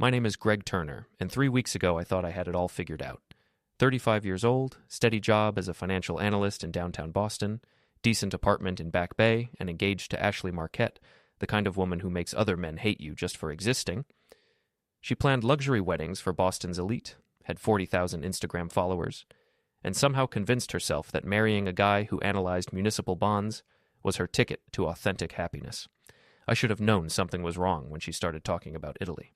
My name is Greg Turner, and 3 weeks ago I thought I had it all figured out. 35 years old, steady job as a financial analyst in downtown Boston, decent apartment in Back Bay, and engaged to Ashley Marquette, the kind of woman who makes other men hate you just for existing. She planned luxury weddings for Boston's elite, had 40,000 Instagram followers, and somehow convinced herself that marrying a guy who analyzed municipal bonds was her ticket to authentic happiness. I should have known something was wrong when she started talking about Italy.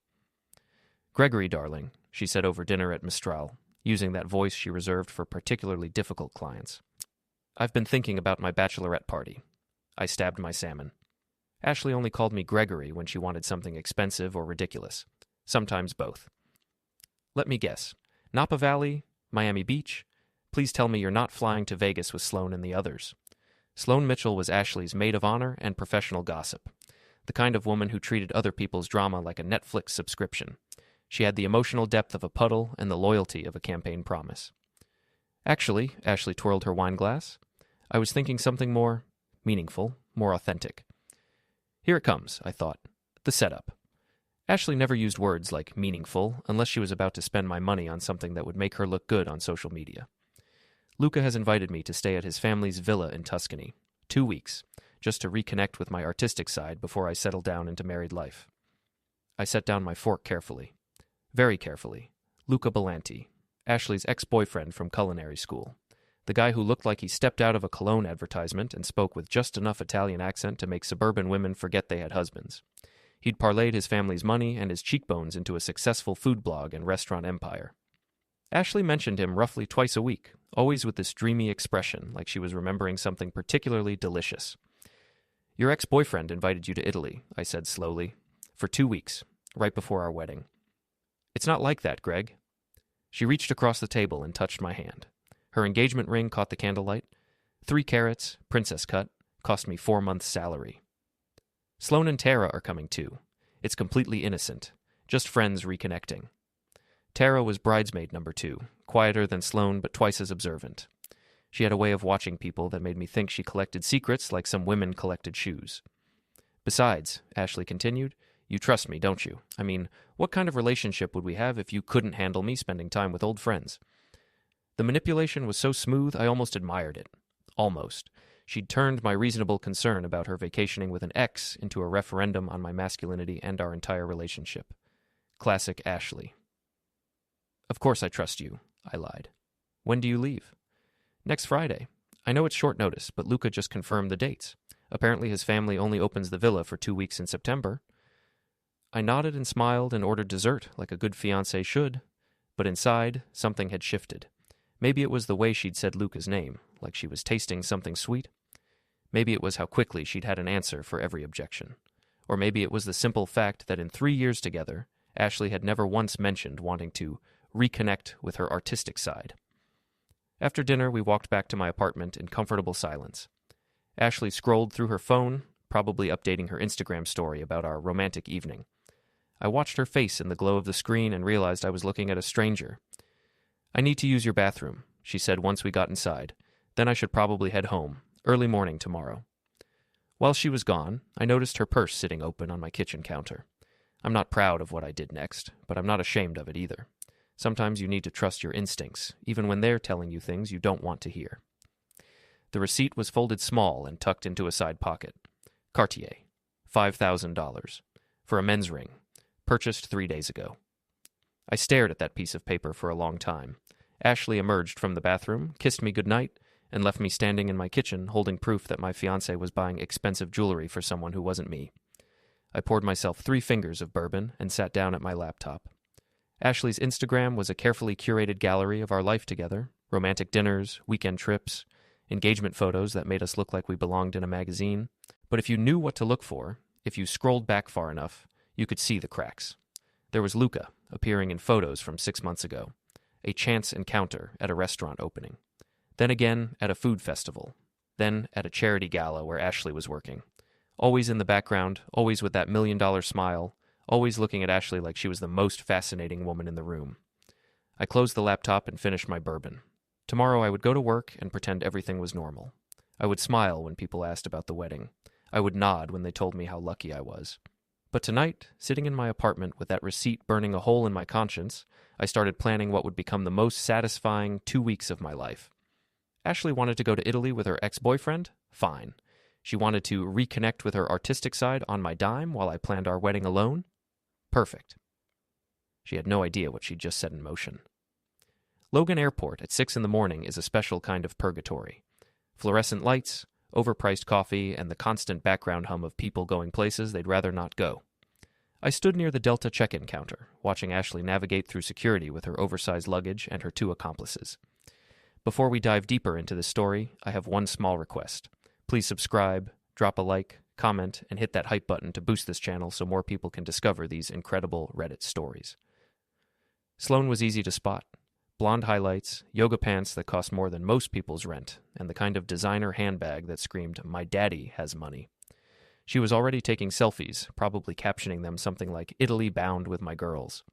"Gregory, darling," she said over dinner at Mistral, using that voice she reserved for particularly difficult clients. "I've been thinking about my bachelorette party." I stabbed my salmon. Ashley only called me Gregory when she wanted something expensive or ridiculous. Sometimes both. "Let me guess. Napa Valley? Miami Beach? Please tell me you're not flying to Vegas with Sloan and the others." Sloan Mitchell was Ashley's maid of honor and professional gossip, the kind of woman who treated other people's drama like a Netflix subscription. She had the emotional depth of a puddle and the loyalty of a campaign promise. "Actually," Ashley twirled her wine glass, "I was thinking something more meaningful, more authentic." Here it comes, I thought. The setup. Ashley never used words like meaningful unless she was about to spend my money on something that would make her look good on social media. Luca has invited me to stay at his family's villa in Tuscany, 2 weeks, just to reconnect with my artistic side before I settle down into married life. I set down my fork carefully. Very carefully. Luca Bellanti, Ashley's ex-boyfriend from culinary school. The guy who looked like he stepped out of a cologne advertisement and spoke with just enough Italian accent to make suburban women forget they had husbands. He'd parlayed his family's money and his cheekbones into a successful food blog and restaurant empire. Ashley mentioned him roughly twice a week, always with this dreamy expression, like she was remembering something particularly delicious. "Your ex-boyfriend invited you to Italy," I said slowly, "for 2 weeks, right before our wedding." "It's not like that, Greg." She reached across the table and touched my hand. Her engagement ring caught the candlelight. 3 carats, princess cut, cost me 4 months' salary. "Sloan and Tara are coming too. It's completely innocent, just friends reconnecting." Tara was bridesmaid number 2, quieter than Sloan but twice as observant. She had a way of watching people that made me think she collected secrets like some women collected shoes. "Besides," Ashley continued, "you trust me, don't you? I mean, what kind of relationship would we have if you couldn't handle me spending time with old friends?" The manipulation was so smooth I almost admired it. Almost. She'd turned my reasonable concern about her vacationing with an ex into a referendum on my masculinity and our entire relationship. Classic Ashley. "Of course I trust you," I lied. "When do you leave?" "Next Friday. I know it's short notice, but Luca just confirmed the dates. Apparently his family only opens the villa for 2 weeks in September." I nodded and smiled and ordered dessert like a good fiancé should, but inside, something had shifted. Maybe it was the way she'd said Luca's name, like she was tasting something sweet. Maybe it was how quickly she'd had an answer for every objection. Or maybe it was the simple fact that in 3 years together, Ashley had never once mentioned wanting to reconnect with her artistic side. After dinner, we walked back to my apartment in comfortable silence. Ashley scrolled through her phone, probably updating her Instagram story about our romantic evening. I watched her face in the glow of the screen and realized I was looking at a stranger. "I need to use your bathroom," she said once we got inside. "Then I should probably head home, early morning tomorrow." While she was gone, I noticed her purse sitting open on my kitchen counter. I'm not proud of what I did next, but I'm not ashamed of it either. Sometimes you need to trust your instincts, even when they're telling you things you don't want to hear. The receipt was folded small and tucked into a side pocket. Cartier, $5,000, for a men's ring, purchased 3 days ago. I stared at that piece of paper for a long time. Ashley emerged from the bathroom, kissed me goodnight, and left me standing in my kitchen holding proof that my fiancé was buying expensive jewelry for someone who wasn't me. I poured myself 3 fingers of bourbon and sat down at my laptop. Ashley's Instagram was a carefully curated gallery of our life together, romantic dinners, weekend trips, engagement photos that made us look like we belonged in a magazine. But if you knew what to look for, if you scrolled back far enough, you could see the cracks. There was Luca, appearing in photos from 6 months ago, a chance encounter at a restaurant opening, then again at a food festival, then at a charity gala where Ashley was working. Always in the background, always with that $1,000,000 smile, always looking at Ashley like she was the most fascinating woman in the room. I closed the laptop and finished my bourbon. Tomorrow I would go to work and pretend everything was normal. I would smile when people asked about the wedding. I would nod when they told me how lucky I was. But tonight, sitting in my apartment with that receipt burning a hole in my conscience, I started planning what would become the most satisfying 2 weeks of my life. Ashley wanted to go to Italy with her ex-boyfriend? Fine. She wanted to reconnect with her artistic side on my dime while I planned our wedding alone? Perfect. She had no idea what she'd just set in motion. Logan Airport at 6 in the morning is a special kind of purgatory. Fluorescent lights, overpriced coffee, and the constant background hum of people going places they'd rather not go. I stood near the Delta check-in counter, watching Ashley navigate through security with her oversized luggage and her 2 accomplices. Before we dive deeper into this story, I have one small request. Please subscribe, drop a like, comment, and hit that hype button to boost this channel so more people can discover these incredible Reddit stories. Sloane was easy to spot. Blonde highlights, yoga pants that cost more than most people's rent, and the kind of designer handbag that screamed, "My daddy has money." She was already taking selfies, probably captioning them something like, "Italy bound with my girls."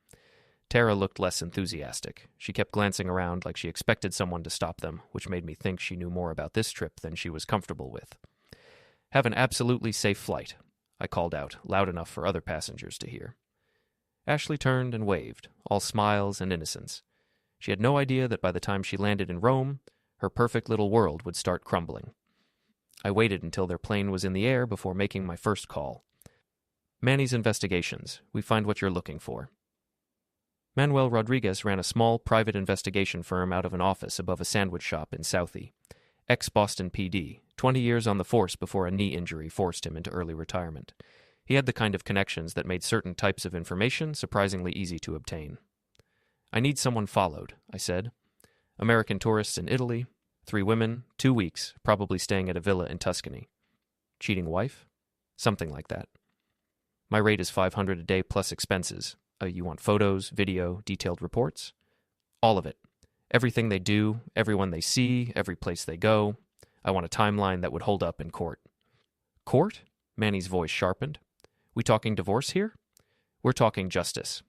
Tara looked less enthusiastic. She kept glancing around like she expected someone to stop them, which made me think she knew more about this trip than she was comfortable with. "Have an absolutely safe flight," I called out, loud enough for other passengers to hear. Ashley turned and waved, all smiles and innocence. She had no idea that by the time she landed in Rome, her perfect little world would start crumbling. I waited until their plane was in the air before making my first call. "Manny's Investigations. We find what you're looking for." Manuel Rodriguez ran a small private investigation firm out of an office above a sandwich shop in Southie. Ex-Boston PD, 20 years on the force before a knee injury forced him into early retirement. He had the kind of connections that made certain types of information surprisingly easy to obtain. "I need someone followed," I said. "American tourists in Italy, 3 women, 2 weeks, probably staying at a villa in Tuscany. Cheating wife? Something like that. My rate is $500 a day plus expenses. You want photos, video, detailed reports? All of it. Everything they do, everyone they see, every place they go. I want a timeline that would hold up in court." "Court?" Manny's voice sharpened. "We talking divorce here?" "We're talking justice."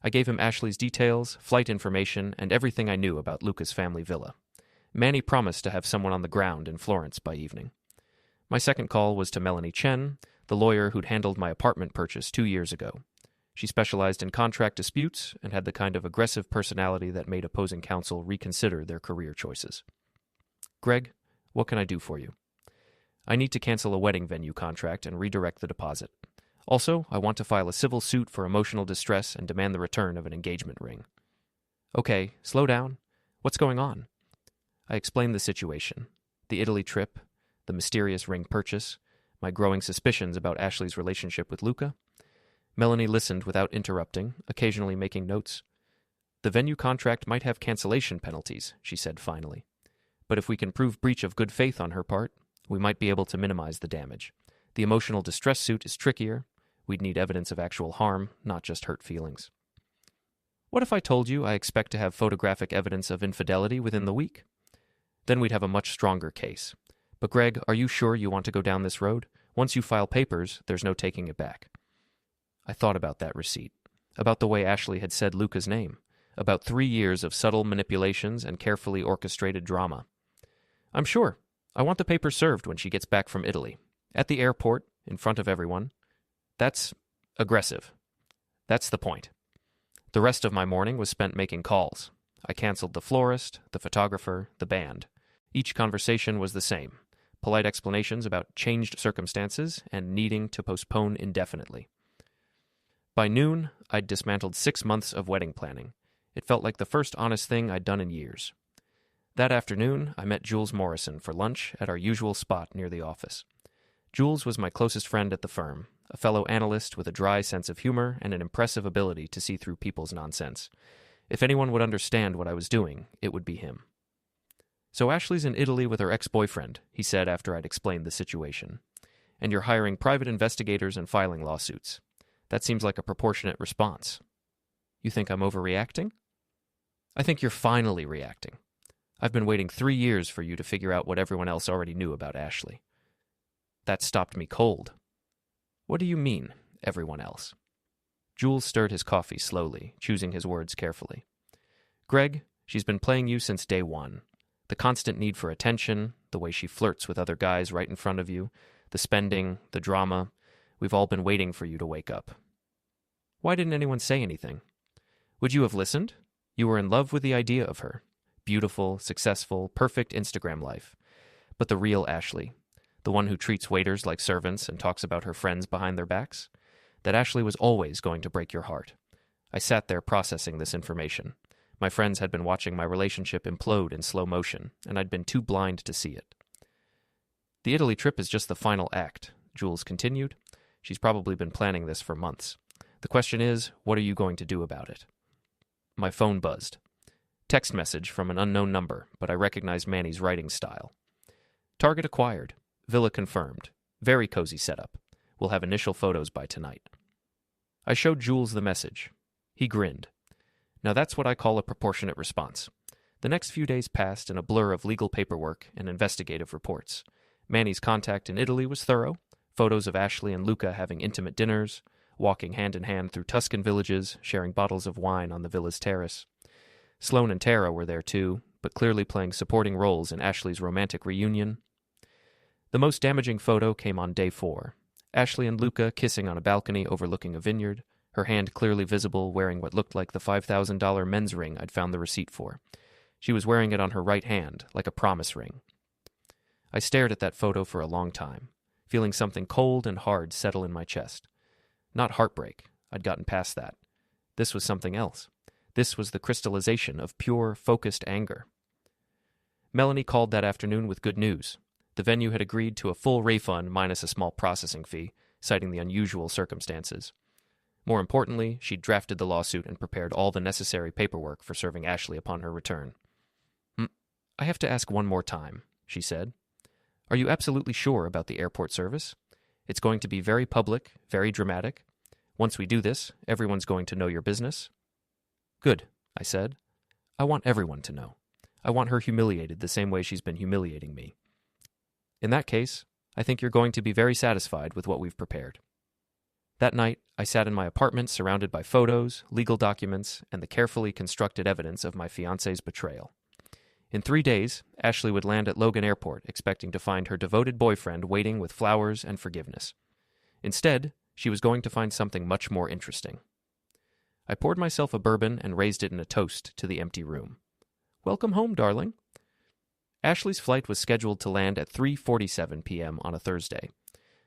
I gave him Ashley's details, flight information, and everything I knew about Luca's family villa. Manny promised to have someone on the ground in Florence by evening. My second call was to Melanie Chen, the lawyer who'd handled my apartment purchase 2 years ago. She specialized in contract disputes and had the kind of aggressive personality that made opposing counsel reconsider their career choices. "Greg, what can I do for you?" "I need to cancel a wedding venue contract and redirect the deposit. Also, I want to file a civil suit for emotional distress and demand the return of an engagement ring." "Okay, slow down. What's going on?" I explained the situation. The Italy trip, the mysterious ring purchase, my growing suspicions about Ashley's relationship with Luca. Melanie listened without interrupting, occasionally making notes. "The venue contract might have cancellation penalties," she said finally. "But if we can prove breach of good faith on her part, we might be able to minimize the damage. The emotional distress suit is trickier. We'd need evidence of actual harm, not just hurt feelings." "What if I told you I expect to have photographic evidence of infidelity within the week?" "Then we'd have a much stronger case. But Greg, are you sure you want to go down this road? Once you file papers, there's no taking it back." I thought about that receipt, about the way Ashley had said Luca's name, about 3 years of subtle manipulations and carefully orchestrated drama. "I'm sure. I want the papers served when she gets back from Italy. At the airport, in front of everyone. That's aggressive. That's the point." The rest of my morning was spent making calls. I canceled the florist, the photographer, the band. Each conversation was the same. Polite explanations about changed circumstances and needing to postpone indefinitely. By noon, I'd dismantled 6 months of wedding planning. It felt like the first honest thing I'd done in years. That afternoon, I met Jules Morrison for lunch at our usual spot near the office. Jules was my closest friend at the firm, a fellow analyst with a dry sense of humor and an impressive ability to see through people's nonsense. If anyone would understand what I was doing, it would be him. "So Ashley's in Italy with her ex-boyfriend," he said after I'd explained the situation. "And you're hiring private investigators and filing lawsuits. That seems like a proportionate response. You think I'm overreacting?" "I think you're finally reacting. I've been waiting 3 years for you to figure out what everyone else already knew about Ashley." That stopped me cold. "What do you mean, everyone else?" Jules stirred his coffee slowly, choosing his words carefully. "Greg, she's been playing you since day one. The constant need for attention, the way she flirts with other guys right in front of you, the spending, the drama. We've all been waiting for you to wake up." Why didn't anyone say anything? Would you have listened? You were in love with the idea of her. Beautiful, successful, perfect Instagram life. But the real Ashley, the one who treats waiters like servants and talks about her friends behind their backs, that Ashley was always going to break your heart. I sat there processing this information. My friends had been watching my relationship implode in slow motion, and I'd been too blind to see it. "The Italy trip is just the final act," Jules continued. "She's probably been planning this for months. The question is, what are you going to do about it?" My phone buzzed. Text message from an unknown number, but I recognized Manny's writing style. "Target acquired. Villa confirmed. Very cozy setup. We'll have initial photos by tonight." I showed Jules the message. He grinned. Now that's what I call a proportionate response. The next few days passed in a blur of legal paperwork and investigative reports. Manny's contact in Italy was thorough. Photos of Ashley and Luca having intimate dinners, walking hand in hand through Tuscan villages, sharing bottles of wine on the villa's terrace. Sloane and Tara were there too, but clearly playing supporting roles in Ashley's romantic reunion. The most damaging photo came on day 4. Ashley and Luca kissing on a balcony overlooking a vineyard, her hand clearly visible, wearing what looked like the $5,000 men's ring I'd found the receipt for. She was wearing it on her right hand, like a promise ring. I stared at that photo for a long time, feeling something cold and hard settle in my chest. Not heartbreak. I'd gotten past that. This was something else. This was the crystallization of pure, focused anger. Melanie called that afternoon with good news. The venue had agreed to a full refund minus a small processing fee, citing the unusual circumstances. More importantly, she'd drafted the lawsuit and prepared all the necessary paperwork for serving Ashley upon her return. "I have to ask one more time," she said. "Are you absolutely sure about the airport service? It's going to be very public, very dramatic. Once we do this, everyone's going to know your business." "Good," I said. "I want everyone to know. I want her humiliated the same way she's been humiliating me." "In that case, I think you're going to be very satisfied with what we've prepared." That night, I sat in my apartment surrounded by photos, legal documents, and the carefully constructed evidence of my fiancé's betrayal. In 3 days, Ashley would land at Logan Airport expecting to find her devoted boyfriend waiting with flowers and forgiveness. Instead, she was going to find something much more interesting. I poured myself a bourbon and raised it in a toast to the empty room. "Welcome home, darling." Ashley's flight was scheduled to land at 3:47 p.m. on a Thursday.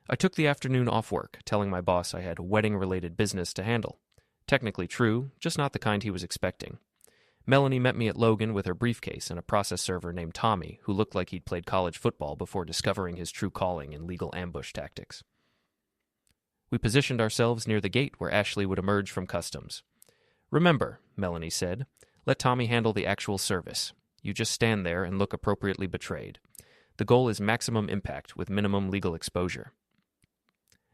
I took the afternoon off work, telling my boss I had wedding-related business to handle. Technically true, just not the kind he was expecting. Melanie met me at Logan with her briefcase and a process server named Tommy, who looked like he'd played college football before discovering his true calling in legal ambush tactics. We positioned ourselves near the gate where Ashley would emerge from customs. "Remember," Melanie said, "let Tommy handle the actual service. You just stand there and look appropriately betrayed. The goal is maximum impact with minimum legal exposure."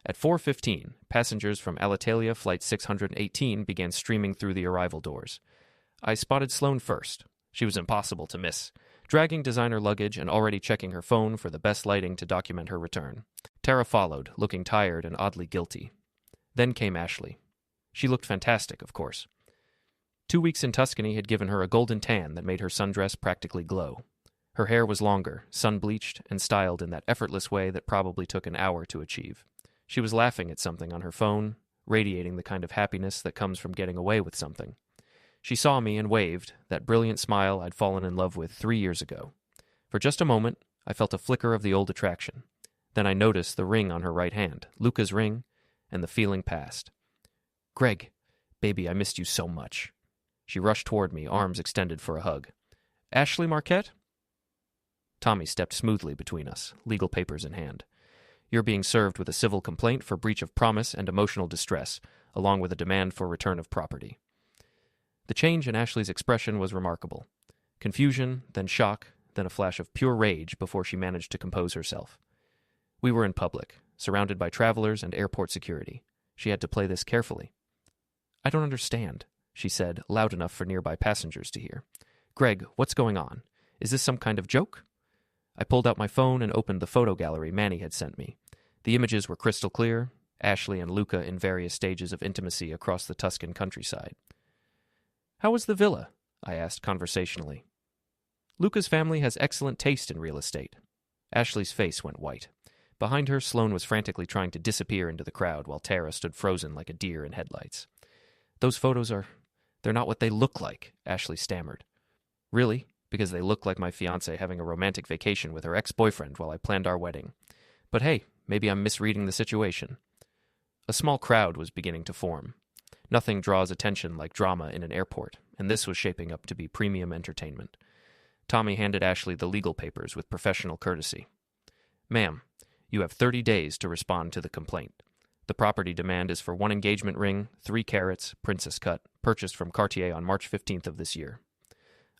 At 4:15, passengers from Alitalia Flight 618 began streaming through the arrival doors. I spotted Sloane first. She was impossible to miss, dragging designer luggage and already checking her phone for the best lighting to document her return. Tara followed, looking tired and oddly guilty. Then came Ashley. She looked fantastic, of course. 2 weeks in Tuscany had given her a golden tan that made her sundress practically glow. Her hair was longer, sun-bleached, and styled in that effortless way that probably took an hour to achieve. She was laughing at something on her phone, radiating the kind of happiness that comes from getting away with something. She saw me and waved, that brilliant smile I'd fallen in love with 3 years ago. For just a moment, I felt a flicker of the old attraction. Then I noticed the ring on her right hand, Luca's ring, and the feeling passed. "Greg, baby, I missed you so much." She rushed toward me, arms extended for a hug. "Ashley Marquette?" Tommy stepped smoothly between us, legal papers in hand. "You're being served with a civil complaint for breach of promise and emotional distress, along with a demand for return of property." The change in Ashley's expression was remarkable. Confusion, then shock, then a flash of pure rage before she managed to compose herself. We were in public, surrounded by travelers and airport security. She had to play this carefully. "I don't understand," she said, loud enough for nearby passengers to hear. "Greg, what's going on? Is this some kind of joke?" I pulled out my phone and opened the photo gallery Manny had sent me. The images were crystal clear, Ashley and Luca in various stages of intimacy across the Tuscan countryside. "How was the villa?" I asked conversationally. "Luca's family has excellent taste in real estate." Ashley's face went white. Behind her, Sloane was frantically trying to disappear into the crowd while Tara stood frozen like a deer in headlights. "Those photos they're not what they look like," Ashley stammered. "Really? Because they look like my fiancée having a romantic vacation with her ex-boyfriend while I planned our wedding. But hey, maybe I'm misreading the situation." A small crowd was beginning to form. Nothing draws attention like drama in an airport, and this was shaping up to be premium entertainment. Tommy handed Ashley the legal papers with professional courtesy. "Ma'am, you have 30 days to respond to the complaint. The property demand is for 1 engagement ring, 3 carats, princess cut, purchased from Cartier on March 15th of this year."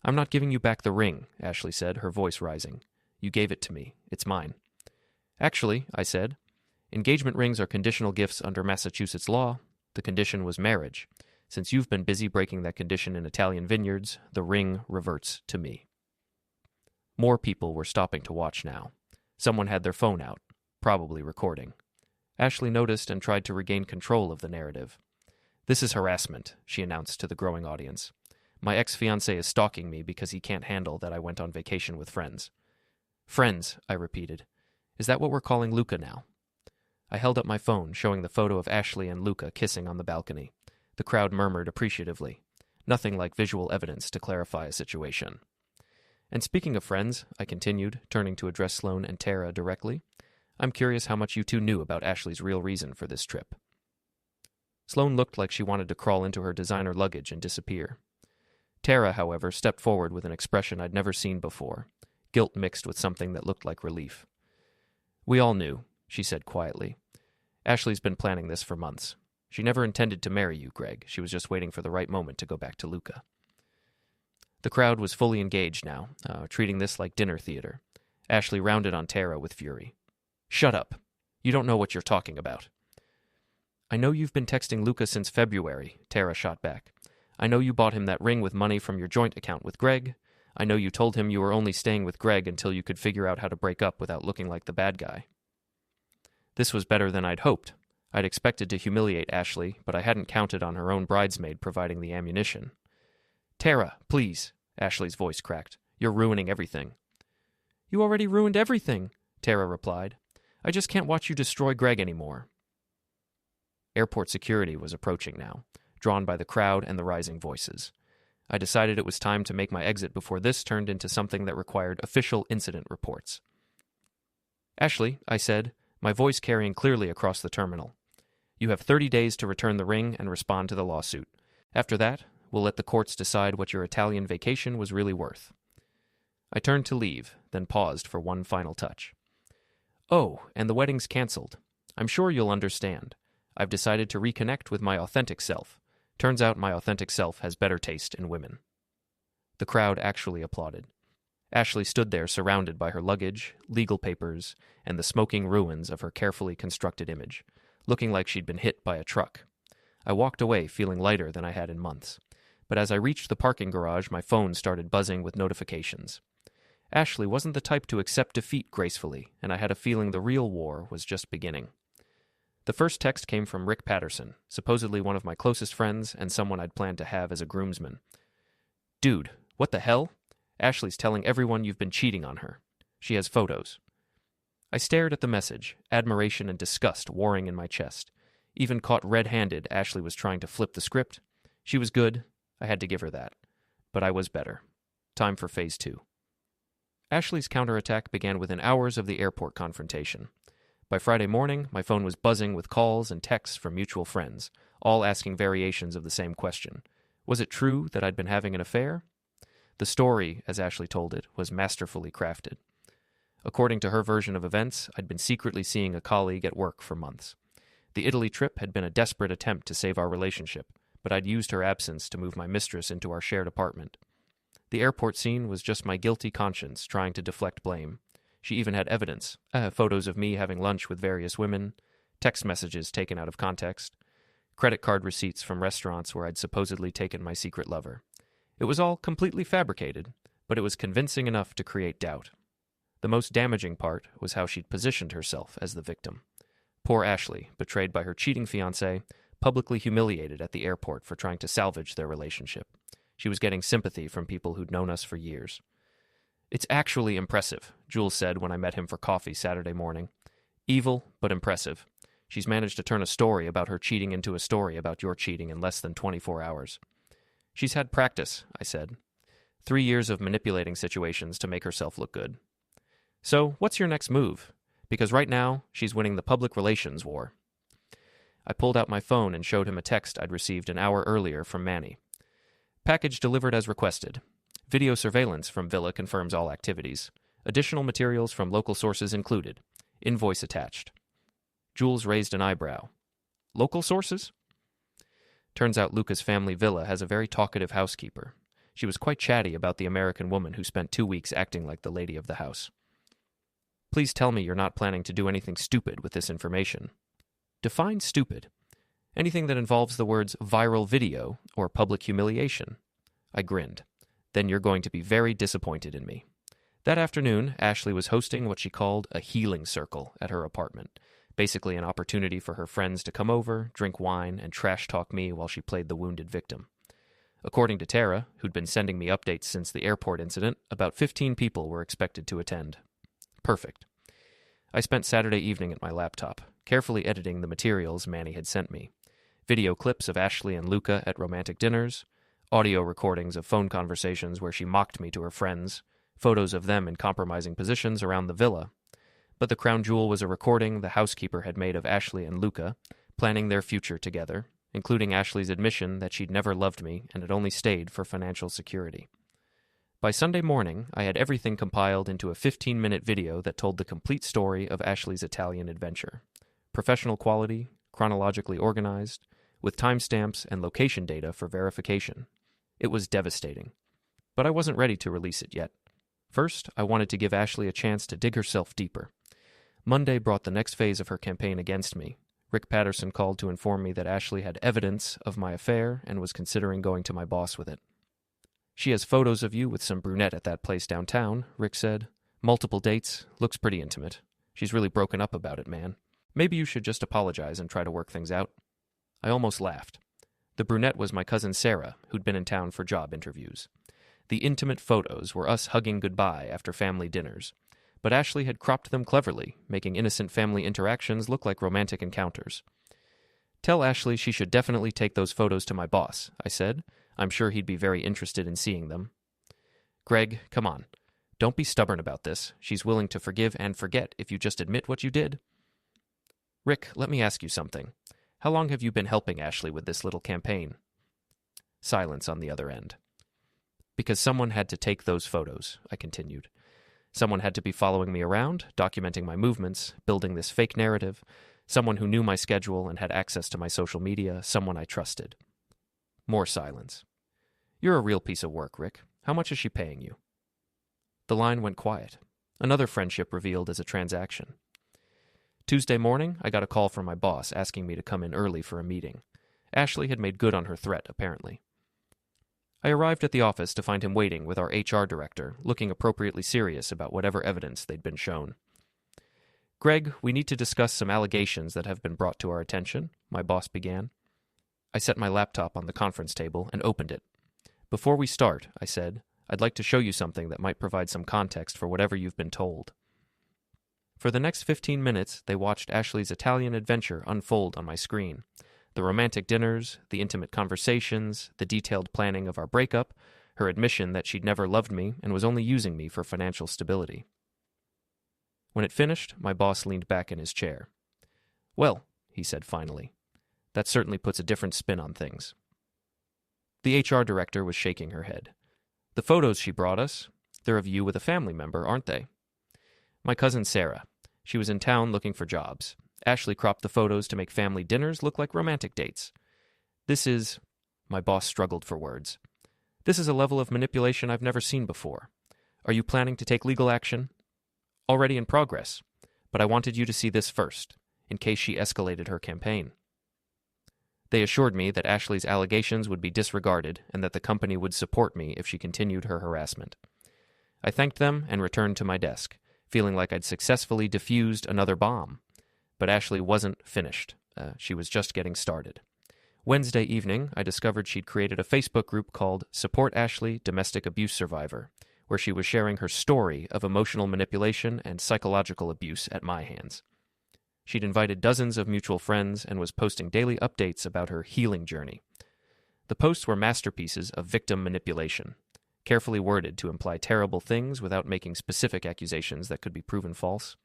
"I'm not giving you back the ring," Ashley said, her voice rising. "You gave it to me. It's mine." "Actually," I said, "engagement rings are conditional gifts under Massachusetts law. The condition was marriage. Since you've been busy breaking that condition in Italian vineyards, the ring reverts to me." More people were stopping to watch now. Someone had their phone out, probably recording. Ashley noticed and tried to regain control of the narrative. "This is harassment," she announced to the growing audience. "My ex-fiancé is stalking me because he can't handle that I went on vacation with friends." "Friends," I repeated. "Is that what we're calling Luca now?" I held up my phone, showing the photo of Ashley and Luca kissing on the balcony. The crowd murmured appreciatively. Nothing like visual evidence to clarify a situation. "And speaking of friends," I continued, turning to address Sloane and Tara directly, "I'm curious how much you two knew about Ashley's real reason for this trip." Sloane looked like she wanted to crawl into her designer luggage and disappear. Tara, however, stepped forward with an expression I'd never seen before, guilt mixed with something that looked like relief. "We all knew," she said quietly. "Ashley's been planning this for months. She never intended to marry you, Greg. She was just waiting for the right moment to go back to Luca." The crowd was fully engaged now, treating this like dinner theater. Ashley rounded on Tara with fury. "Shut up. You don't know what you're talking about." "I know you've been texting Luca since February," Tara shot back. "I know you bought him that ring with money from your joint account with Greg. I know you told him you were only staying with Greg until you could figure out how to break up without looking like the bad guy." This was better than I'd hoped. I'd expected to humiliate Ashley, but I hadn't counted on her own bridesmaid providing the ammunition. "Tara, please," Ashley's voice cracked. "You're ruining everything." "You already ruined everything," Tara replied. "I just can't watch you destroy Greg anymore." Airport security was approaching now, drawn by the crowd and the rising voices. I decided it was time to make my exit before this turned into something that required official incident reports. "Ashley," I said, my voice carrying clearly across the terminal, "you have 30 days to return the ring and respond to the lawsuit. After that, we'll let the courts decide what your Italian vacation was really worth." I turned to leave, then paused for one final touch. "Oh, and the wedding's canceled. I'm sure you'll understand. I've decided to reconnect with my authentic self. Turns out my authentic self has better taste in women." The crowd actually applauded. Ashley stood there surrounded by her luggage, legal papers, and the smoking ruins of her carefully constructed image, looking like she'd been hit by a truck. I walked away feeling lighter than I had in months. But as I reached the parking garage, my phone started buzzing with notifications. Ashley wasn't the type to accept defeat gracefully, and I had a feeling the real war was just beginning. The first text came from Rick Patterson, supposedly one of my closest friends and someone I'd planned to have as a groomsman. "Dude, what the hell? Ashley's telling everyone you've been cheating on her. She has photos." I stared at the message, admiration and disgust warring in my chest. Even caught red-handed, Ashley was trying to flip the script. She was good. I had to give her that. But I was better. Time for phase 2. Ashley's counterattack began within hours of the airport confrontation. By Friday morning, my phone was buzzing with calls and texts from mutual friends, all asking variations of the same question. Was it true that I'd been having an affair? The story, as Ashley told it, was masterfully crafted. According to her version of events, I'd been secretly seeing a colleague at work for months. The Italy trip had been a desperate attempt to save our relationship, but I'd used her absence to move my mistress into our shared apartment. The airport scene was just my guilty conscience trying to deflect blame. She even had evidence, photos of me having lunch with various women, text messages taken out of context, credit card receipts from restaurants where I'd supposedly taken my secret lover. It was all completely fabricated, but it was convincing enough to create doubt. The most damaging part was how she'd positioned herself as the victim. Poor Ashley, betrayed by her cheating fiancé, publicly humiliated at the airport for trying to salvage their relationship. She was getting sympathy from people who'd known us for years. "It's actually impressive," Jules said when I met him for coffee Saturday morning. Evil, but impressive. She's managed to turn a story about her cheating into a story about your cheating in less than 24 hours. She's had practice, I said. 3 years of manipulating situations to make herself look good. So, what's your next move? Because right now, she's winning the public relations war. I pulled out my phone and showed him a text I'd received an hour earlier from Manny. Package delivered as requested. Video surveillance from Villa confirms all activities. Additional materials from local sources included. Invoice attached. Jules raised an eyebrow. Local sources? Turns out Luca's family villa has a very talkative housekeeper. She was quite chatty about the American woman who spent 2 weeks acting like the lady of the house. Please tell me you're not planning to do anything stupid with this information. Define stupid. Anything that involves the words viral video or public humiliation. I grinned. Then you're going to be very disappointed in me. That afternoon, Ashley was hosting what she called a healing circle at her apartment, basically an opportunity for her friends to come over, drink wine, and trash-talk me while she played the wounded victim. According to Tara, who'd been sending me updates since the airport incident, about 15 people were expected to attend. Perfect. I spent Saturday evening at my laptop, carefully editing the materials Manny had sent me. Video clips of Ashley and Luca at romantic dinners, audio recordings of phone conversations where she mocked me to her friends, photos of them in compromising positions around the villa. But the crown jewel was a recording the housekeeper had made of Ashley and Luca, planning their future together, including Ashley's admission that she'd never loved me and had only stayed for financial security. By Sunday morning, I had everything compiled into a 15-minute video that told the complete story of Ashley's Italian adventure. Professional quality, chronologically organized, with timestamps and location data for verification. It was devastating. But I wasn't ready to release it yet. First, I wanted to give Ashley a chance to dig herself deeper. Monday brought the next phase of her campaign against me. Rick Patterson called to inform me that Ashley had evidence of my affair and was considering going to my boss with it. She has photos of you with some brunette at that place downtown, Rick said. Multiple dates, looks pretty intimate. She's really broken up about it, man. Maybe you should just apologize and try to work things out. I almost laughed. The brunette was my cousin Sarah, who'd been in town for job interviews. The intimate photos were us hugging goodbye after family dinners, but Ashley had cropped them cleverly, making innocent family interactions look like romantic encounters. Tell Ashley she should definitely take those photos to my boss, I said. I'm sure he'd be very interested in seeing them. Greg, come on. Don't be stubborn about this. She's willing to forgive and forget if you just admit what you did. Rick, let me ask you something. How long have you been helping Ashley with this little campaign? Silence on the other end. Because someone had to take those photos, I continued. Someone had to be following me around, documenting my movements, building this fake narrative. Someone who knew my schedule and had access to my social media, someone I trusted. More silence. You're a real piece of work, Rick. How much is she paying you? The line went quiet. Another friendship revealed as a transaction. Tuesday morning, I got a call from my boss asking me to come in early for a meeting. Ashley had made good on her threat, apparently. I arrived at the office to find him waiting with our HR director, looking appropriately serious about whatever evidence they'd been shown. Greg, we need to discuss some allegations that have been brought to our attention, my boss began. I set my laptop on the conference table and opened it. Before we start, I said, I'd like to show you something that might provide some context for whatever you've been told. For the next 15 minutes, they watched Ashley's Italian adventure unfold on my screen. The romantic dinners, the intimate conversations, the detailed planning of our breakup, her admission that she'd never loved me and was only using me for financial stability. When it finished, my boss leaned back in his chair. Well, he said finally, that certainly puts a different spin on things. The HR director was shaking her head. The photos she brought us, they're of you with a family member, aren't they? My cousin Sarah. She was in town looking for jobs. Ashley cropped the photos to make family dinners look like romantic dates. This is... My boss struggled for words. This is a level of manipulation I've never seen before. Are you planning to take legal action? Already in progress. But I wanted you to see this first, in case she escalated her campaign. They assured me that Ashley's allegations would be disregarded and that the company would support me if she continued her harassment. I thanked them and returned to my desk, feeling like I'd successfully defused another bomb. But Ashley wasn't finished. She was just getting started. Wednesday evening, I discovered she'd created a Facebook group called Support Ashley, Domestic Abuse Survivor, where she was sharing her story of emotional manipulation and psychological abuse at my hands. She'd invited dozens of mutual friends and was posting daily updates about her healing journey. The posts were masterpieces of victim manipulation, carefully worded to imply terrible things without making specific accusations that could be proven false.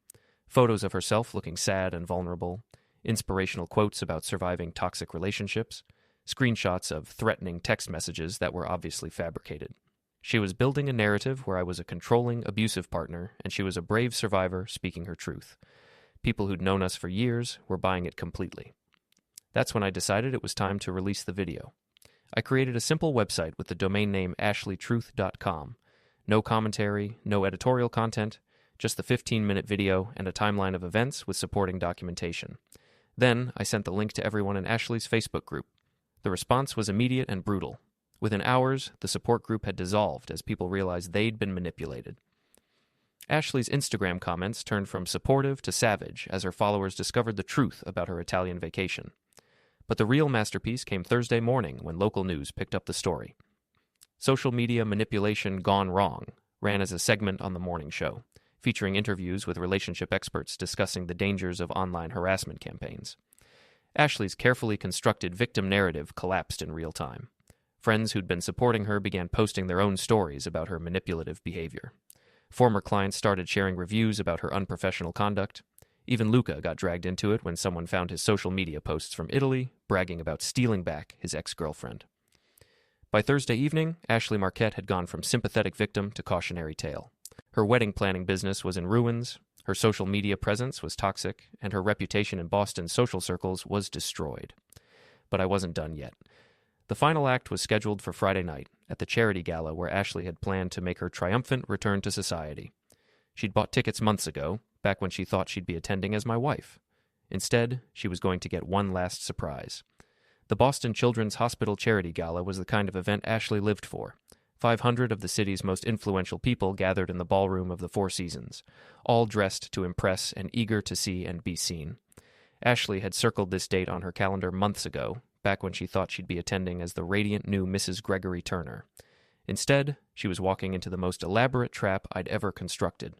Photos of herself looking sad and vulnerable, inspirational quotes about surviving toxic relationships, screenshots of threatening text messages that were obviously fabricated. She was building a narrative where I was a controlling, abusive partner, and she was a brave survivor speaking her truth. People who'd known us for years were buying it completely. That's when I decided it was time to release the video. I created a simple website with the domain name ashleytruth.com. No commentary, no editorial content, just the 15-minute video and a timeline of events with supporting documentation. Then I sent the link to everyone in Ashley's Facebook group. The response was immediate and brutal. Within hours, the support group had dissolved as people realized they'd been manipulated. Ashley's Instagram comments turned from supportive to savage as her followers discovered the truth about her Italian vacation. But the real masterpiece came Thursday morning when local news picked up the story. Social media manipulation gone wrong ran as a segment on the morning show, featuring interviews with relationship experts discussing the dangers of online harassment campaigns. Ashley's carefully constructed victim narrative collapsed in real time. Friends who'd been supporting her began posting their own stories about her manipulative behavior. Former clients started sharing reviews about her unprofessional conduct. Even Luca got dragged into it when someone found his social media posts from Italy, bragging about stealing back his ex-girlfriend. By Thursday evening, Ashley Marquette had gone from sympathetic victim to cautionary tale. Her wedding planning business was in ruins, her social media presence was toxic, and her reputation in Boston's social circles was destroyed. But I wasn't done yet. The final act was scheduled for Friday night, at the charity gala where Ashley had planned to make her triumphant return to society. She'd bought tickets months ago, back when she thought she'd be attending as my wife. Instead, she was going to get one last surprise. The Boston Children's Hospital Charity Gala was the kind of event Ashley lived for. 500 of the city's most influential people gathered in the ballroom of the Four Seasons, all dressed to impress and eager to see and be seen. Ashley had circled this date on her calendar months ago, back when she thought she'd be attending as the radiant new Mrs. Gregory Turner. Instead, she was walking into the most elaborate trap I'd ever constructed.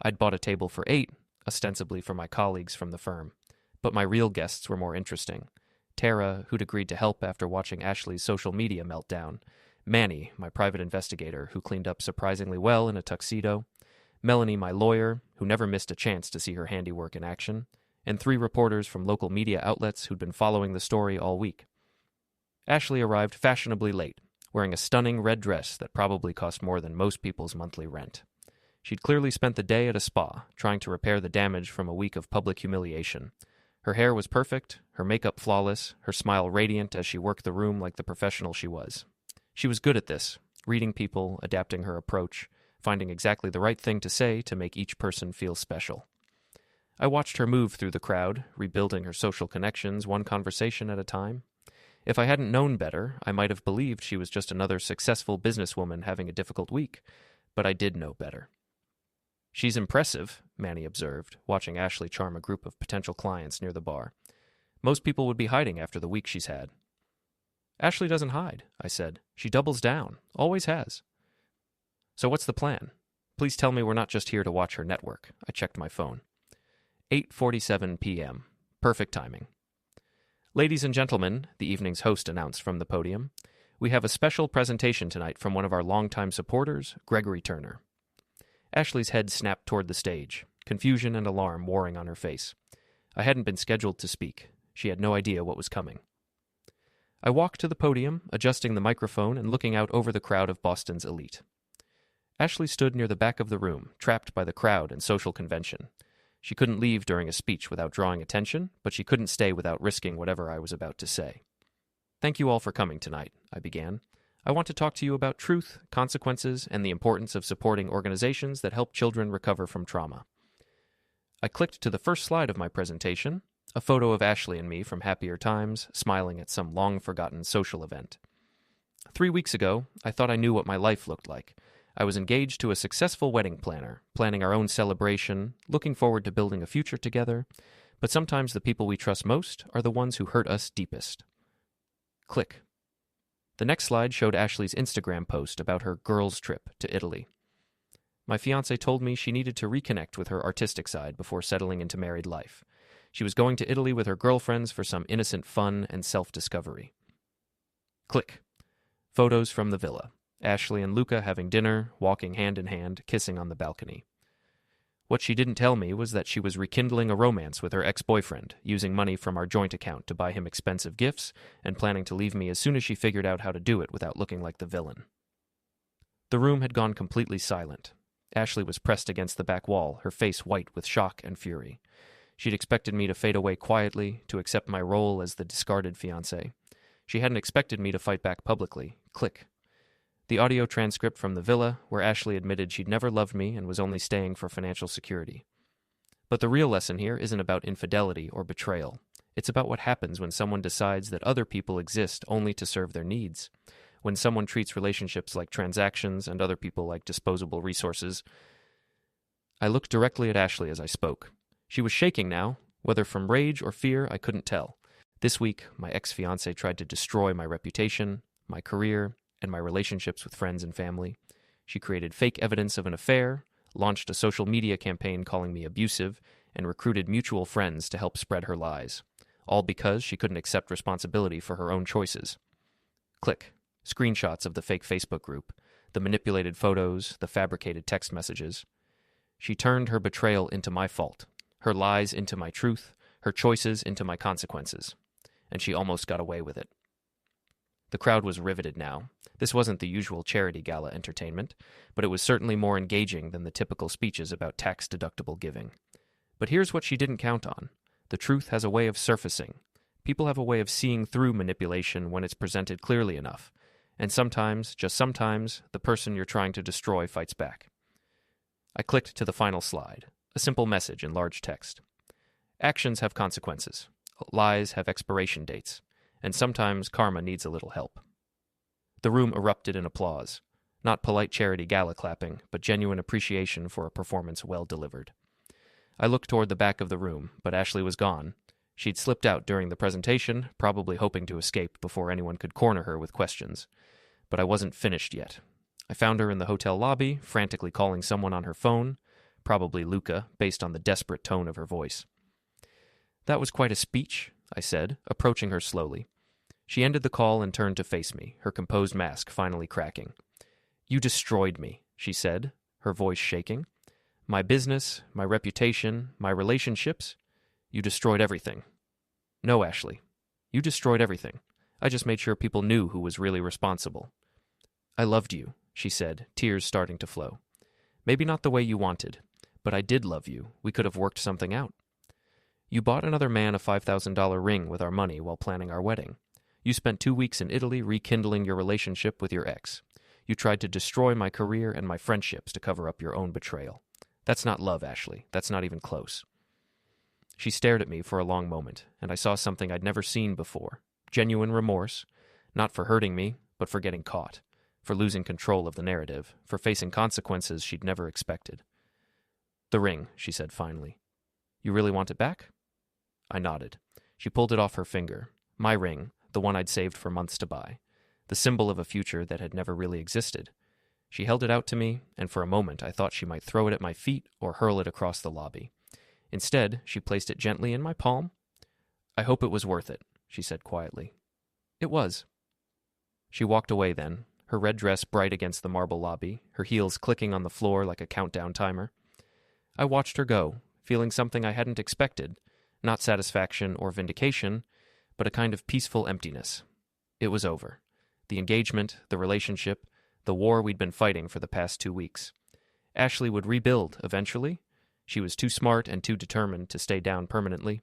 I'd bought a table for 8, ostensibly for my colleagues from the firm. But my real guests were more interesting. Tara, who'd agreed to help after watching Ashley's social media meltdown. Manny, my private investigator, who cleaned up surprisingly well in a tuxedo. Melanie, my lawyer, who never missed a chance to see her handiwork in action. And 3 reporters from local media outlets who'd been following the story all week. Ashley arrived fashionably late, wearing a stunning red dress that probably cost more than most people's monthly rent. She'd clearly spent the day at a spa, trying to repair the damage from a week of public humiliation. Her hair was perfect, her makeup flawless, her smile radiant as she worked the room like the professional she was. She was good at this, reading people, adapting her approach, finding exactly the right thing to say to make each person feel special. I watched her move through the crowd, rebuilding her social connections one conversation at a time. If I hadn't known better, I might have believed she was just another successful businesswoman having a difficult week, but I did know better. "She's impressive," Manny observed, watching Ashley charm a group of potential clients near the bar. "Most people would be hiding after the week she's had." "Ashley doesn't hide," I said. "She doubles down. Always has." "So what's the plan? Please tell me we're not just here to watch her network." I checked my phone. 8:47 p.m. Perfect timing. "Ladies and gentlemen," the evening's host announced from the podium, "we have a special presentation tonight from one of our longtime supporters, Gregory Turner." Ashley's head snapped toward the stage, confusion and alarm warring on her face. I hadn't been scheduled to speak. She had no idea what was coming. I walked to the podium, adjusting the microphone and looking out over the crowd of Boston's elite. Ashley stood near the back of the room, trapped by the crowd and social convention. She couldn't leave during a speech without drawing attention, but she couldn't stay without risking whatever I was about to say. "Thank you all for coming tonight," I began. "I want to talk to you about truth, consequences, and the importance of supporting organizations that help children recover from trauma." I clicked to the first slide of my presentation, a photo of Ashley and me from happier times, smiling at some long-forgotten social event. 3 weeks ago, I thought I knew what my life looked like. I was engaged to a successful wedding planner, planning our own celebration, looking forward to building a future together, but sometimes the people we trust most are the ones who hurt us deepest. Click. The next slide showed Ashley's Instagram post about her girls' trip to Italy. My fiancée told me she needed to reconnect with her artistic side before settling into married life. She was going to Italy with her girlfriends for some innocent fun and self-discovery. Click. Photos from the villa. Ashley and Luca having dinner, walking hand in hand, kissing on the balcony. What she didn't tell me was that she was rekindling a romance with her ex-boyfriend, using money from our joint account to buy him expensive gifts, and planning to leave me as soon as she figured out how to do it without looking like the villain. The room had gone completely silent. Ashley was pressed against the back wall, her face white with shock and fury. She'd expected me to fade away quietly, to accept my role as the discarded fiancé. She hadn't expected me to fight back publicly. Click. The audio transcript from the villa, where Ashley admitted she'd never loved me and was only staying for financial security. But the real lesson here isn't about infidelity or betrayal. It's about what happens when someone decides that other people exist only to serve their needs. When someone treats relationships like transactions and other people like disposable resources. I looked directly at Ashley as I spoke. She was shaking now, whether from rage or fear, I couldn't tell. This week, my ex-fiancé tried to destroy my reputation, my career, and my relationships with friends and family. She created fake evidence of an affair, launched a social media campaign calling me abusive, and recruited mutual friends to help spread her lies. All because she couldn't accept responsibility for her own choices. Click. Screenshots of the fake Facebook group, the manipulated photos, the fabricated text messages. She turned her betrayal into my fault, her lies into my truth, her choices into my consequences. And she almost got away with it. The crowd was riveted now. This wasn't the usual charity gala entertainment, but it was certainly more engaging than the typical speeches about tax-deductible giving. But here's what she didn't count on. The truth has a way of surfacing. People have a way of seeing through manipulation when it's presented clearly enough. And sometimes, just sometimes, the person you're trying to destroy fights back. I clicked to the final slide, a simple message in large text. Actions have consequences. Lies have expiration dates. And sometimes karma needs a little help. The room erupted in applause. Not polite charity gala clapping, but genuine appreciation for a performance well delivered. I looked toward the back of the room, but Ashley was gone. She'd slipped out during the presentation, probably hoping to escape before anyone could corner her with questions. But I wasn't finished yet. I found her in the hotel lobby, frantically calling someone on her phone, probably Luca, based on the desperate tone of her voice. That was quite a speech, I said, approaching her slowly. She ended the call and turned to face me, her composed mask finally cracking. You destroyed me, she said, her voice shaking. My business, my reputation, my relationships. You destroyed everything. No, Ashley. You destroyed everything. I just made sure people knew who was really responsible. I loved you, she said, tears starting to flow. Maybe not the way you wanted, but I did love you. We could have worked something out. You bought another man a $5,000 ring with our money while planning our wedding. You spent 2 weeks in Italy rekindling your relationship with your ex. You tried to destroy my career and my friendships to cover up your own betrayal. That's not love, Ashley. That's not even close. She stared at me for a long moment, and I saw something I'd never seen before. Genuine remorse, not for hurting me, but for getting caught, for losing control of the narrative, for facing consequences she'd never expected. The ring, she said finally. You really want it back? I nodded. She pulled it off her finger. My ring, the one I'd saved for months to buy. The symbol of a future that had never really existed. She held it out to me, and for a moment I thought she might throw it at my feet or hurl it across the lobby. Instead, she placed it gently in my palm. I hope it was worth it, she said quietly. It was. She walked away then, her red dress bright against the marble lobby, her heels clicking on the floor like a countdown timer. I watched her go, feeling something I hadn't expected, not satisfaction or vindication, but a kind of peaceful emptiness. It was over. The engagement, the relationship, the war we'd been fighting for the past 2 weeks. Ashley would rebuild eventually. She was too smart and too determined to stay down permanently,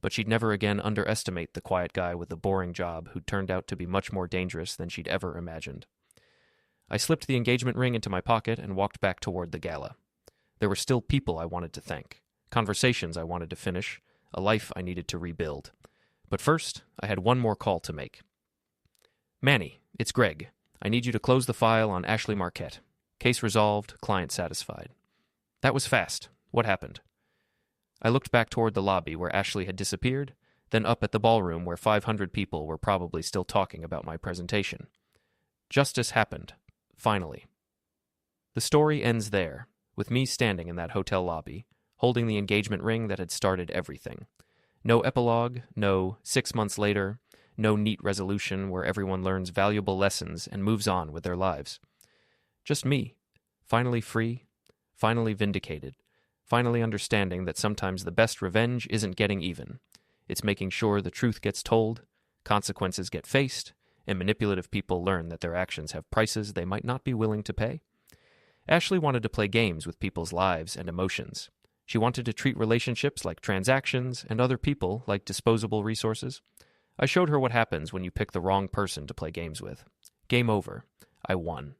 but she'd never again underestimate the quiet guy with the boring job who turned out to be much more dangerous than she'd ever imagined. I slipped the engagement ring into my pocket and walked back toward the gala. There were still people I wanted to thank, conversations I wanted to finish, a life I needed to rebuild. But first, I had one more call to make. Manny, it's Greg. I need you to close the file on Ashley Marquette. Case resolved, client satisfied. That was fast. What happened? I looked back toward the lobby where Ashley had disappeared, then up at the ballroom where 500 people were probably still talking about my presentation. Justice happened. Finally. The story ends there, with me standing in that hotel lobby, holding the engagement ring that had started everything. No epilogue, no 6 months later, no neat resolution where everyone learns valuable lessons and moves on with their lives. Just me, finally free, finally vindicated, finally understanding that sometimes the best revenge isn't getting even. It's making sure the truth gets told, consequences get faced, and manipulative people learn that their actions have prices they might not be willing to pay. Ashley wanted to play games with people's lives and emotions. She wanted to treat relationships like transactions and other people like disposable resources. I showed her what happens when you pick the wrong person to play games with. Game over. I won.